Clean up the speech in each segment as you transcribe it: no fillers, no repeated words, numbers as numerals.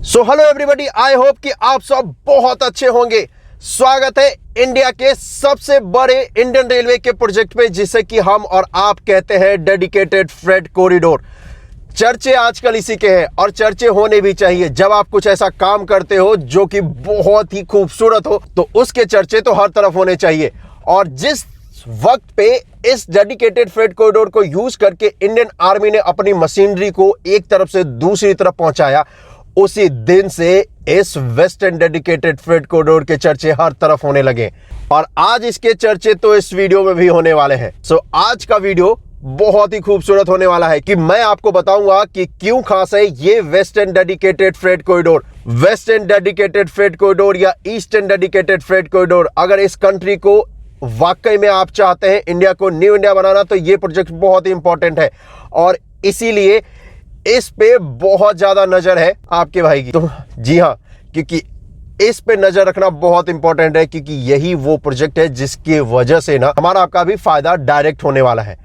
So hello everybody, I hope कि आप सब बहुत अच्छे होंगे। स्वागत है इंडिया के सबसे बड़े इंडियन रेलवे के प्रोजेक्ट पे, जिसे कि हम और आप कहते हैं डेडिकेटेड फ्रेट कॉरिडोर। चर्चे आजकल इसी के हैं और चर्चे होने भी चाहिए। जब आप कुछ ऐसा काम करते हो जो कि बहुत ही खूबसूरत हो तो उसके चर्चे तो हर तरफ होने चाहिए। और जिस वक्त पे इस डेडिकेटेड फ्रेट कॉरिडोर को यूज करके इंडियन आर्मी ने अपनी मशीनरी को एक तरफ से दूसरी तरफ पहुंचाया, उसी दिन से इस वेस्टर्न डेडिकेटेड फ्रेट कॉरिडोर के चर्चे हर तरफ होने लगे और आज इसके चर्चे तो इस वीडियो में भी होने वाले हैं। सो आज का वीडियो बहुत ही खूबसूरत होने वाला है कि मैं आपको बताऊंगा कि क्यों खास है ये western dedicated freight corridor. Western dedicated freight corridor या ईस्टर्न डेडिकेटेड फ्रेट कॉरिडोर, अगर इस कंट्री को वाकई में आप चाहते हैं इंडिया को न्यू इंडिया बनाना, तो ये प्रोजेक्ट बहुत ही इंपॉर्टेंट है और इसीलिए इस पे बहुत ज्यादा नजर है आपके भाई की। तो जी हाँ, क्योंकि इस पे नजर रखना बहुत इंपॉर्टेंट है, क्योंकि यही वो प्रोजेक्ट है जिसकी वजह से ना हमारा आपका भी फायदा डायरेक्ट होने वाला है।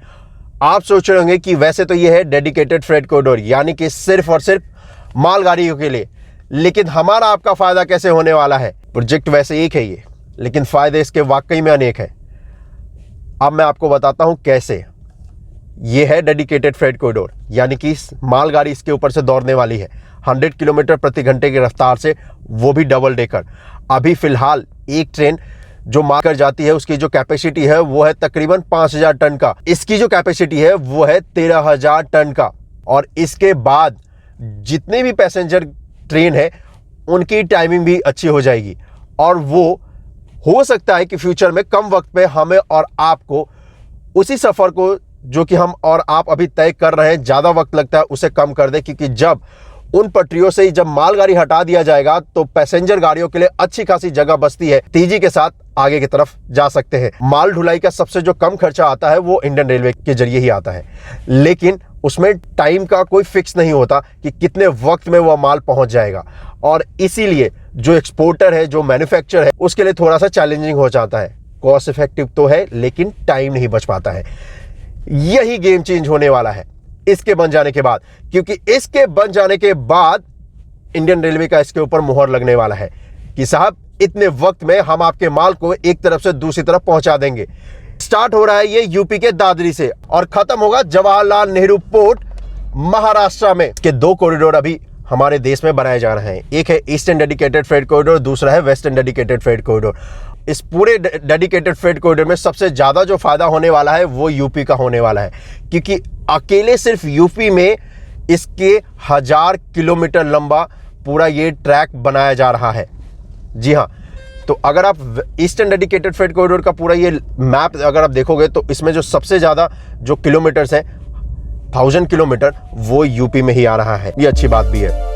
आप सोच रहे होंगे कि वैसे तो ये है डेडिकेटेड फ्रेट कॉरिडोर, यानी कि सिर्फ और सिर्फ मालगाड़ियों के लिए, लेकिन हमारा आपका फायदा कैसे होने वाला है। प्रोजेक्ट वैसे एक है ये, लेकिन फायदे इसके वाकई में अनेक है। अब मैं आपको बताता हूं कैसे। ये है डेडिकेटेड फ्रेट कॉरिडोर, यानी कि मालगाड़ी इसके ऊपर से दौड़ने वाली है 100 किलोमीटर प्रति घंटे की रफ्तार से, वो भी डबल डेकर। अभी फिलहाल एक ट्रेन जो माल कर जाती है उसकी जो कैपेसिटी है वो है तकरीबन 5000 टन का। इसकी जो कैपेसिटी है वो है 13000 टन का। और इसके बाद जितने भी पैसेंजर ट्रेन है उनकी टाइमिंग भी अच्छी हो जाएगी और वो हो सकता है कि फ्यूचर में कम वक्त पे हमें और आपको उसी सफर को जो कि हम और आप अभी तय कर रहे हैं ज्यादा वक्त लगता है उसे कम कर दे, क्योंकि जब उन पटरियों से जब मालगाड़ी हटा दिया जाएगा तो पैसेंजर गाड़ियों के लिए अच्छी खासी जगह बचती है, तेजी के साथ आगे की तरफ जा सकते हैं। माल ढुलाई का सबसे जो कम खर्चा आता है वो इंडियन रेलवे के जरिए ही आता है, लेकिन उसमें टाइम का कोई फिक्स नहीं होता कि कितने वक्त में वह माल पहुंच जाएगा और इसीलिए जो एक्सपोर्टर है, जो मैन्युफैक्चरर है, उसके लिए थोड़ा सा चैलेंजिंग हो जाता है। कॉस्ट इफेक्टिव तो है लेकिन टाइम नहीं बच पाता है। यही गेम चेंज होने वाला है इसके बन जाने के बाद, क्योंकि इसके बन जाने के बाद इंडियन रेलवे का इसके ऊपर मुहर लगने वाला है कि साहब इतने वक्त में हम आपके माल को एक तरफ से दूसरी तरफ पहुंचा देंगे। स्टार्ट हो रहा है ये यूपी के दादरी से और खत्म होगा जवाहरलाल नेहरू पोर्ट महाराष्ट्र में। के दो कॉरिडोर अभी हमारे देश में बनाए जा रहे हैं, एक है ईस्टर्न डेडिकेटेड फ्रेट कॉरिडोर, दूसरा है वेस्टर्न डेडिकेटेड फ्रेट कॉरिडोर। इस पूरे डेडिकेटेड फ्रेट कॉरिडोर में सबसे ज्यादा जो फायदा होने वाला है वो यूपी का होने वाला है, क्योंकि अकेले सिर्फ यूपी में इसके 1000 किलोमीटर लंबा पूरा ये ट्रैक बनाया जा रहा है। जी हाँ, तो अगर आप ईस्टर्न डेडिकेटेड फ्रेट कॉरिडोर का पूरा ये मैप अगर आप देखोगे तो इसमें जो सबसे ज्यादा जो किलोमीटर्स है 1000 किलोमीटर, वो यूपी में ही आ रहा है। ये अच्छी बात भी है।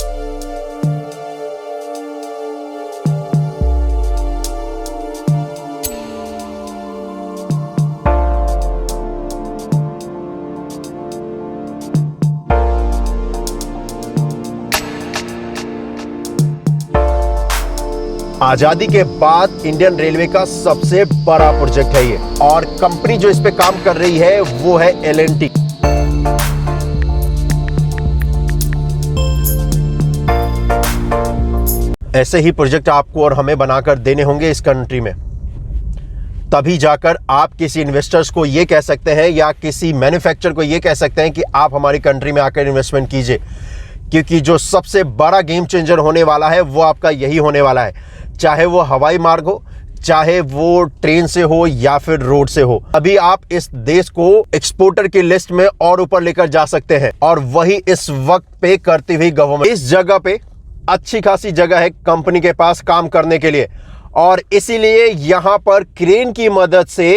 आजादी के बाद इंडियन रेलवे का सबसे बड़ा प्रोजेक्ट है ये, और कंपनी जो इस पे काम कर रही है वो है L&T। ऐसे ही प्रोजेक्ट आपको और हमें बनाकर देने होंगे इस कंट्री में, तभी जाकर आप किसी इन्वेस्टर्स को ये कह सकते हैं या किसी मैन्युफैक्चरर को ये कह सकते हैं कि आप हमारी कंट्री में आकर इन्वेस्टमेंट कीजिए, क्योंकि जो सबसे बड़ा गेम चेंजर होने वाला है वो आपका यही होने वाला है। चाहे वो हवाई मार्ग हो, चाहे वो ट्रेन से हो या फिर रोड से हो, अभी आप इस देश को एक्सपोर्टर की लिस्ट में और ऊपर लेकर जा सकते हैं। और वही इस वक्त पे करती हुई गवर्नमेंट, इस जगह पे अच्छी खासी जगह है कंपनी के पास काम करने के लिए, और इसीलिए यहां पर क्रेन की मदद से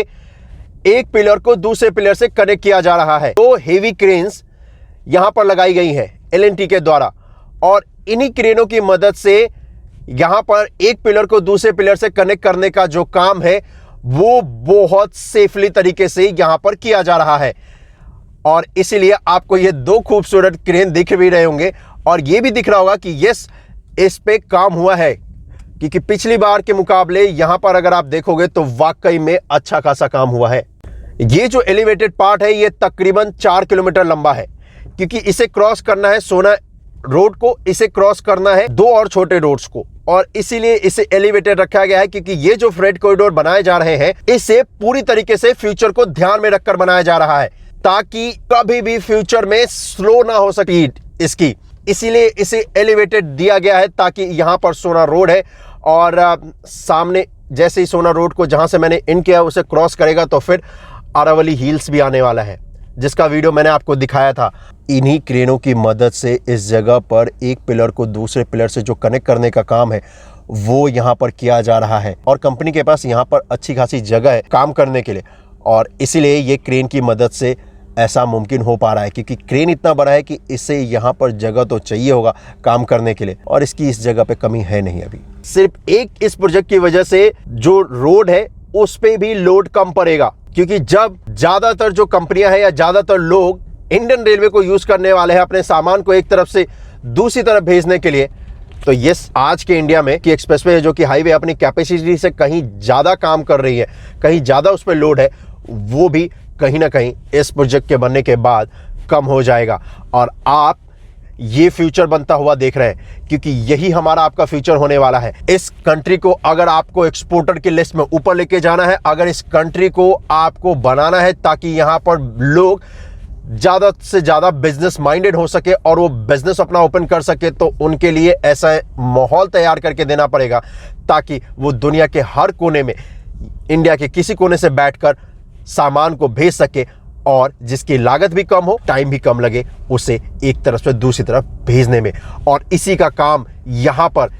एक पिलर को दूसरे पिलर से कनेक्ट किया जा रहा है। तो हेवी क्रेन्स यहां पर लगाई गई हैं L&T के द्वारा, और इन्हीं क्रेनों की मदद से यहां पर एक पिलर को दूसरे पिलर से कनेक्ट करने का जो काम है वो बहुत सेफली तरीके से यहां पर किया जा रहा है। और इसीलिए आपको ये दो खूबसूरत क्रेन दिख भी रहे होंगे और ये भी दिख रहा होगा कि यस, इस पे काम हुआ है, क्योंकि पिछली बार के मुकाबले यहां पर अगर आप देखोगे तो वाकई में अच्छा खासा काम हुआ है। ये जो एलिवेटेड पार्ट है ये तकरीबन 4 किलोमीटर लंबा है, क्योंकि इसे क्रॉस करना है सोना रोड को इसे क्रॉस करना है 2 और छोटे रोड्स को, और इसीलिए इसे एलिवेटेड रखा गया है, क्योंकि ये जो फ्रेट कॉरिडोर बनाए जा रहे हैं इसे पूरी तरीके से फ्यूचर को ध्यान में रखकर बनाया जा रहा है, ताकि कभी भी फ्यूचर में स्लो ना हो सके इसकी। इसीलिए इसे एलिवेटेड दिया गया है, ताकि यहां पर सोना रोड है और सामने जैसे ही सोना रोड को जहां से मैंने इन किया उसे क्रॉस करेगा तो फिर अरावली हिल्स भी आने वाला है, जिसका वीडियो मैंने आपको दिखाया था। इन्हीं क्रेनों की मदद से इस जगह पर एक पिलर को दूसरे पिलर से जो कनेक्ट करने का काम है वो यहाँ पर किया जा रहा है, और कंपनी के पास यहाँ पर अच्छी खासी जगह है काम करने के लिए, और इसीलिए ये क्रेन की मदद से ऐसा मुमकिन हो पा रहा है, क्योंकि क्रेन इतना बड़ा है कि इसे यहाँ पर जगह तो चाहिए होगा काम करने के लिए, और इसकी इस जगह पे कमी है नहीं अभी। सिर्फ एक इस प्रोजेक्ट की वजह से जो रोड है उस पे भी लोड कम पड़ेगा, क्योंकि जब ज्यादातर जो कंपनियां हैं या ज्यादातर लोग इंडियन रेलवे को यूज करने वाले हैं अपने सामान को एक तरफ से दूसरी तरफ भेजने के लिए, तो ये आज के इंडिया में कि एक्सप्रेसवे है जो कि हाईवे अपनी कैपेसिटी से कहीं ज्यादा काम कर रही है, कहीं ज्यादा उस पर लोड है, वो भी कहीं ना कहीं इस प्रोजेक्ट के बनने के बाद कम हो जाएगा। और आप ये फ्यूचर बनता हुआ देख रहे हैं, क्योंकि यही हमारा आपका फ्यूचर होने वाला है। इस कंट्री को अगर आपको एक्सपोर्टर की लिस्ट में ऊपर लेके जाना है, अगर इस कंट्री को आपको बनाना है ताकि यहाँ पर लोग ज़्यादा से ज़्यादा बिजनेस माइंडेड हो सके और वो बिजनेस अपना ओपन कर सके, तो उनके लिए ऐसा माहौल तैयार करके देना पड़ेगा ताकि वो दुनिया के हर कोने में, इंडिया के किसी कोने से बैठकर सामान को भेज सके, और जिसकी लागत भी कम हो, टाइम भी कम लगे उसे एक तरफ से दूसरी तरफ भेजने में। और इसी का काम यहाँ पर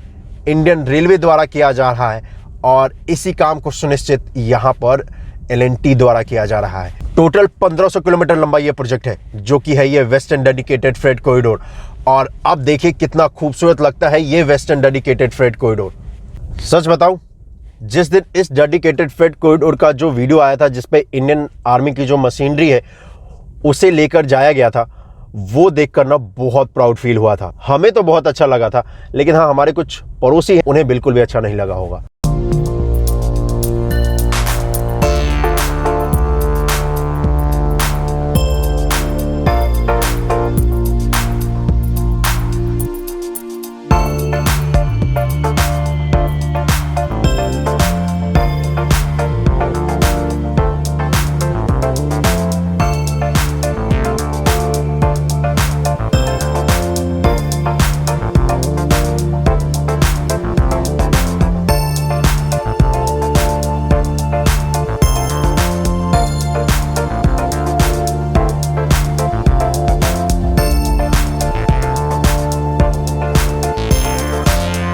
इंडियन रेलवे द्वारा किया जा रहा है, और इसी काम को सुनिश्चित यहाँ पर LNT द्वारा किया जा रहा है। टोटल 1500 किलोमीटर लंबा ये प्रोजेक्ट है, जो कि है ये वेस्टर्न डेडिकेटेड फ्रेट कॉरिडोर। और अब देखिए कितना खूबसूरत लगता है ये वेस्टर्न डेडिकेटेड फ्रेट कॉरिडोर। सच बताऊं, जिस दिन इस डेडिकेटेड फ्रेट कॉरिडोर का जो वीडियो आया था जिसपे इंडियन आर्मी की जो मशीनरी है उसे लेकर जाया गया था, वो देखकर ना बहुत प्राउड फील हुआ था। हमें तो बहुत अच्छा लगा था, लेकिन हाँ, हमारे कुछ पड़ोसी हैं उन्हें बिल्कुल भी अच्छा नहीं लगा होगा।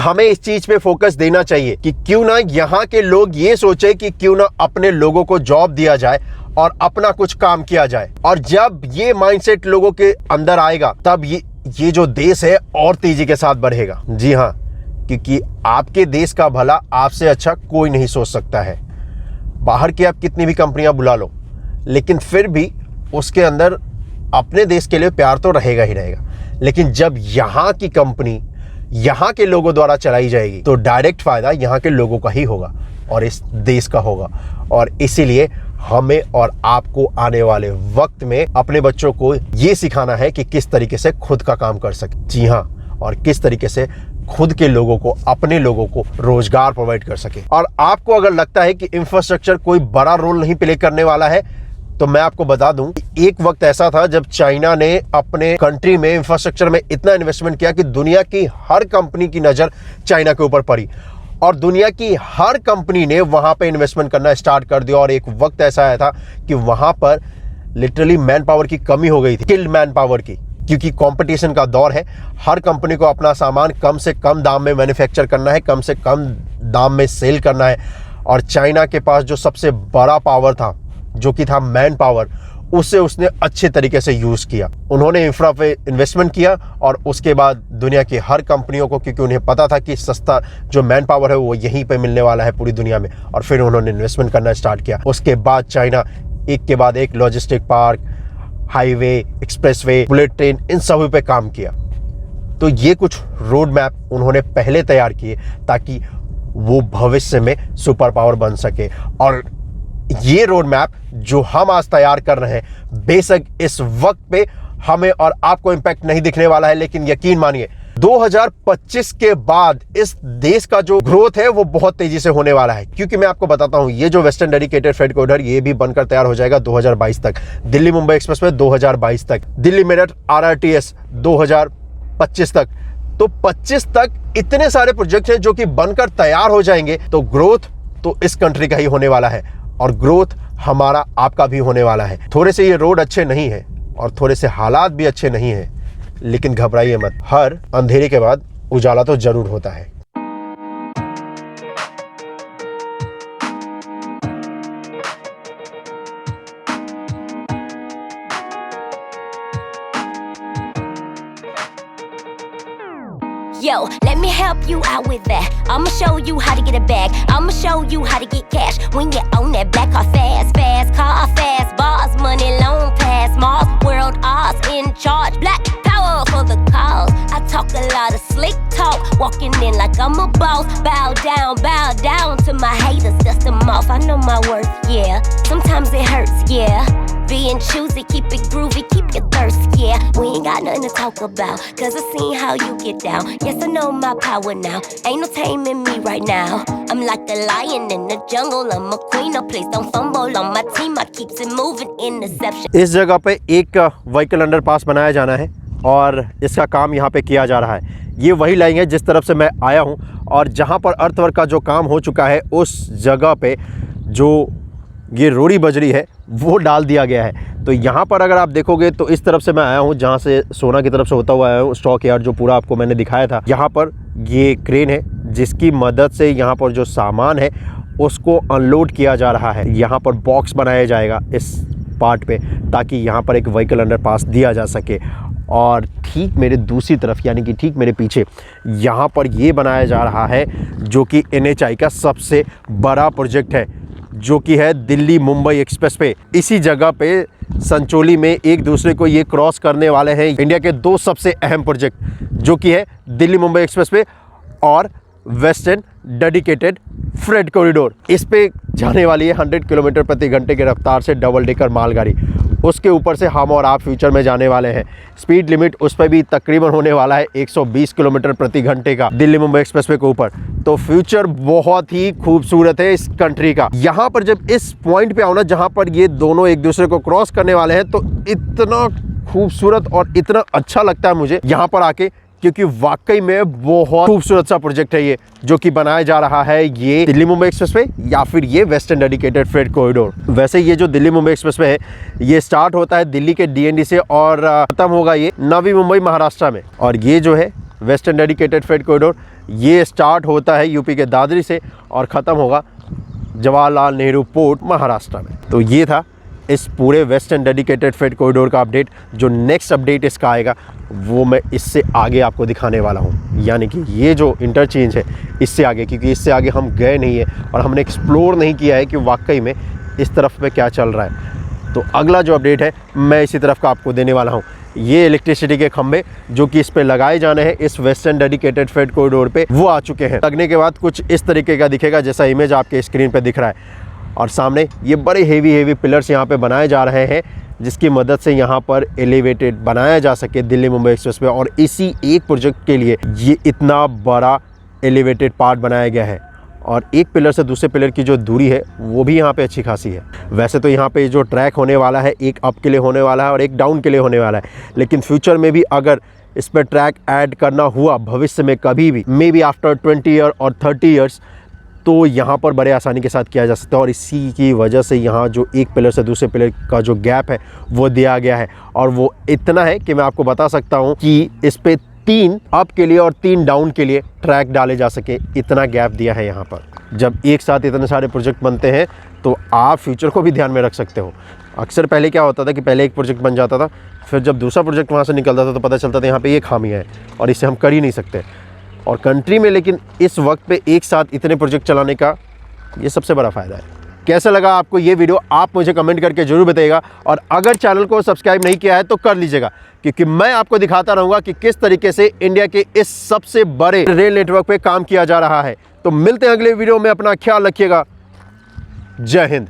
हमें इस चीज पे फोकस देना चाहिए कि क्यों ना यहाँ के लोग ये सोचे कि क्यों ना अपने लोगों को जॉब दिया जाए और अपना कुछ काम किया जाए। और जब ये माइंडसेट लोगों के अंदर आएगा तब ये जो देश है और तेजी के साथ बढ़ेगा। जी हाँ, क्योंकि आपके देश का भला आपसे अच्छा कोई नहीं सोच सकता है। बाहर की आप कितनी भी कंपनियां बुला लो, लेकिन फिर भी उसके अंदर अपने देश के लिए प्यार तो रहेगा ही रहेगा। लेकिन जब यहाँ की कंपनी यहाँ के लोगों द्वारा चलाई जाएगी तो डायरेक्ट फायदा यहाँ के लोगों का ही होगा और इस देश का होगा। और इसीलिए हमें और आपको आने वाले वक्त में अपने बच्चों को ये सिखाना है कि किस तरीके से खुद का काम कर सके। जी हाँ, और किस तरीके से खुद के लोगों को, अपने लोगों को रोजगार प्रोवाइड कर सके। और आपको अगर लगता है कि इंफ्रास्ट्रक्चर कोई बड़ा रोल नहीं प्ले करने वाला है, तो मैं आपको बता दूं, एक वक्त ऐसा था जब चाइना ने अपने कंट्री में इंफ्रास्ट्रक्चर में इतना इन्वेस्टमेंट किया कि दुनिया की हर कंपनी की नजर चाइना के ऊपर पड़ी और दुनिया की हर कंपनी ने वहां पे इन्वेस्टमेंट करना स्टार्ट कर दिया। और एक वक्त ऐसा आया था कि वहां पर लिटरली मैन पावर की कमी हो गई थी, स्किल्ड मैन पावर की, क्योंकि कंपटीशन का दौर है। हर कंपनी को अपना सामान कम से कम दाम में मैन्युफैक्चर करना है, कम से कम दाम में सेल करना है। और चाइना के पास जो सबसे बड़ा पावर था, जो कि था मैन पावर, उसे उसने अच्छे तरीके से यूज किया। उन्होंने इंफ्रा पे इन्वेस्टमेंट किया और उसके बाद दुनिया की हर कंपनियों को, क्योंकि उन्हें पता था कि सस्ता जो मैन पावर है वो यहीं पे मिलने वाला है पूरी दुनिया में, और फिर उन्होंने इन्वेस्टमेंट करना स्टार्ट किया। उसके बाद चाइना एक के बाद एक logistic park, highway, expressway, bullet train, इन सभी पे काम किया। तो ये कुछ रोड मैप उन्होंने पहले तैयार किए ताकि वो भविष्य में सुपर पावर बन सके। और ये रोड मैप जो हम आज तैयार कर रहे हैं, बेशक इस वक्त पे हमें और आपको इंपैक्ट नहीं दिखने वाला है, लेकिन यकीन मानिए 2025 के बाद इस देश का जो ग्रोथ है वो बहुत तेजी से होने वाला है। क्योंकि मैं आपको बताता हूं, ये जो वेस्टर्न डेडिकेटेड फ्रेट कॉरिडोर ये भी बनकर तैयार हो जाएगा 2022 तक, दिल्ली मुंबई एक्सप्रेसवे 2022 तक, दिल्ली मेरठ RRTS 2025 तक। तो 25 तक इतने सारे प्रोजेक्ट हैं जो कि बनकर तैयार हो जाएंगे। तो ग्रोथ तो इस कंट्री का ही होने वाला है और ग्रोथ हमारा आपका भी होने वाला है। थोड़े से ये रोड अच्छे नहीं है और थोड़े से हालात भी अच्छे नहीं है, लेकिन घबराइए मत, हर अंधेरे के बाद उजाला तो जरूर होता है। Yo, let me help you out with that. I'ma show you how to get a bag. I'ma show you how to get cash. When you own that black car fast, fast car fast, boss money long pass, Mars world odds in charge, black power for the cause. I talk a lot of slick talk, walking in like I'm a boss. Bow down to my haters, dust them off. I know my worth, yeah. Sometimes it hurts, yeah. Being choosy, keep it groovy, keep your thirst, yeah. We ain't got nothing to talk about, cause I seen how you get down. Yes, I know my power now, ain't no taming me right now. I'm like a lion in the jungle, I'm a queen, oh please don't fumble on my team, I keeps it moving, interception. इस जगह पे एक vehicle underpass बनाया जाना है और इसका काम यहाँ पे किया जा रहा है। ये वही लाइन है जिस तरफ से मैं आया हूँ और जहाँ पर अर्थवर्क का जो काम हो चुका है उस जगह पे जो ये रोड़ी बजरी है वो डाल दिया गया है। तो यहाँ पर अगर आप देखोगे तो इस तरफ से मैं आया हूँ जहाँ से सोना की तरफ से होता हुआ आया हूँ, स्टॉक यार्ड जो पूरा आपको मैंने दिखाया था। यहाँ पर ये क्रेन है जिसकी मदद से यहाँ पर जो सामान है उसको अनलोड किया जा रहा है। यहाँ पर बॉक्स बनाया जाएगा इस पार्ट पे ताकि यहाँ पर एक व्हीकल अंडरपास दिया जा सके। और ठीक मेरे दूसरी तरफ यानी कि ठीक मेरे पीछे यहाँ पर ये बनाया जा रहा है जो कि NHAI का सबसे बड़ा प्रोजेक्ट है, जो कि है दिल्ली मुंबई एक्सप्रेस पे। इसी जगह पे संचोली में एक दूसरे को ये क्रॉस करने वाले हैं इंडिया के दो सबसे अहम प्रोजेक्ट, जो कि है दिल्ली मुंबई एक्सप्रेस पे और वेस्टर्न डेडिकेटेड फ्रेट कॉरिडोर। इस पे जाने वाली है 100 किलोमीटर प्रति घंटे की रफ्तार से डबल डेकर मालगाड़ी। उसके ऊपर से हम और आप फ्यूचर में जाने वाले हैं। स्पीड लिमिट उस पर भी तकरीबन होने वाला है 120 किलोमीटर प्रति घंटे का दिल्ली मुंबई एक्सप्रेसवे के ऊपर। तो फ्यूचर बहुत ही खूबसूरत है इस कंट्री का। यहाँ पर जब इस पॉइंट पे आओ ना जहाँ पर ये दोनों एक दूसरे को क्रॉस करने वाले हैं, तो इतना खूबसूरत और इतना अच्छा लगता है मुझे यहाँ पर आके, क्योंकि वाकई में बहुत खूबसूरत सा प्रोजेक्ट है ये जो कि बनाया जा रहा है ये दिल्ली मुंबई एक्सप्रेसवे या फिर ये वेस्टर्न डेडिकेटेड फ्रेट कॉरिडोर। वैसे ये जो दिल्ली मुंबई एक्सप्रेसवे है ये स्टार्ट होता है दिल्ली के DND से और खत्म होगा ये नवी मुंबई महाराष्ट्र में। और ये जो है वेस्टर्न डेडिकेटेड फ्रेट कॉरिडोर ये स्टार्ट होता है यूपी के दादरी से और ख़त्म होगा जवाहरलाल नेहरू पोर्ट महाराष्ट्र में। तो ये था इस पूरे वेस्टर्न डेडिकेटेड फ्रेट कॉरिडोर का अपडेट। जो नेक्स्ट अपडेट इसका आएगा वो मैं इससे आगे आपको दिखाने वाला हूँ, यानी कि ये जो इंटरचेंज है इससे आगे, क्योंकि इससे आगे हम गए नहीं है और हमने एक्सप्लोर नहीं किया है कि वाकई में इस तरफ पे क्या चल रहा है। तो अगला जो अपडेट है मैं इसी तरफ का आपको देने वाला हूँ। ये इलेक्ट्रिसिटी के खंभे जो कि इस पे लगाए जाने हैं इस वेस्टर्न डेडिकेटेड फ्रेट कॉरिडोर पे वो आ चुके हैं। लगने के बाद कुछ इस तरीके का दिखेगा जैसा इमेज आपके स्क्रीन पे दिख रहा है। और सामने ये बड़े हेवी पिलर्स यहाँ पे बनाए जा रहे हैं जिसकी मदद से यहाँ पर एलिवेटेड बनाया जा सके दिल्ली मुंबई एक्सप्रेस पे। और इसी एक प्रोजेक्ट के लिए ये इतना बड़ा एलिवेटेड पार्ट बनाया गया है। और एक पिलर से दूसरे पिलर की जो दूरी है वो भी यहाँ पे अच्छी खासी है। वैसे तो यहाँ पे जो ट्रैक होने वाला है एक अप के लिए होने वाला है और एक डाउन के लिए होने वाला है, लेकिन फ्यूचर में भी अगर इस पर ट्रैक ऐड करना हुआ भविष्य में कभी भी, मे बी आफ्टर 20 ईयर और 30 ईयर्स, तो यहाँ पर बड़े आसानी के साथ किया जा सकता है। और इसी की वजह से यहाँ जो एक पिलर से दूसरे पिलर का जो गैप है वो दिया गया है। और वो इतना है कि मैं आपको बता सकता हूँ कि इस पे 3 अप के लिए और 3 डाउन के लिए ट्रैक डाले जा सके, इतना गैप दिया है यहाँ पर। जब एक साथ इतने सारे प्रोजेक्ट बनते हैं तो आप फ्यूचर को भी ध्यान में रख सकते हो। अक्सर पहले क्या होता था कि पहले एक प्रोजेक्ट बन जाता था, फिर जब दूसरा प्रोजेक्ट वहाँ से निकलता था तो पता चलता था यहाँ पे ये खामियाँ है और इसे हम कर ही नहीं सकते। और कंट्री में लेकिन इस वक्त पे एक साथ इतने प्रोजेक्ट चलाने का ये सबसे बड़ा फ़ायदा है। कैसा लगा आपको ये वीडियो आप मुझे कमेंट करके ज़रूर बताइएगा। और अगर चैनल को सब्सक्राइब नहीं किया है तो कर लीजिएगा, क्योंकि मैं आपको दिखाता रहूँगा कि किस तरीके से इंडिया के इस सबसे बड़े रेल नेटवर्क पे काम किया जा रहा है। तो मिलते हैं अगले वीडियो में, अपना ख्याल रखिएगा। जय हिंद।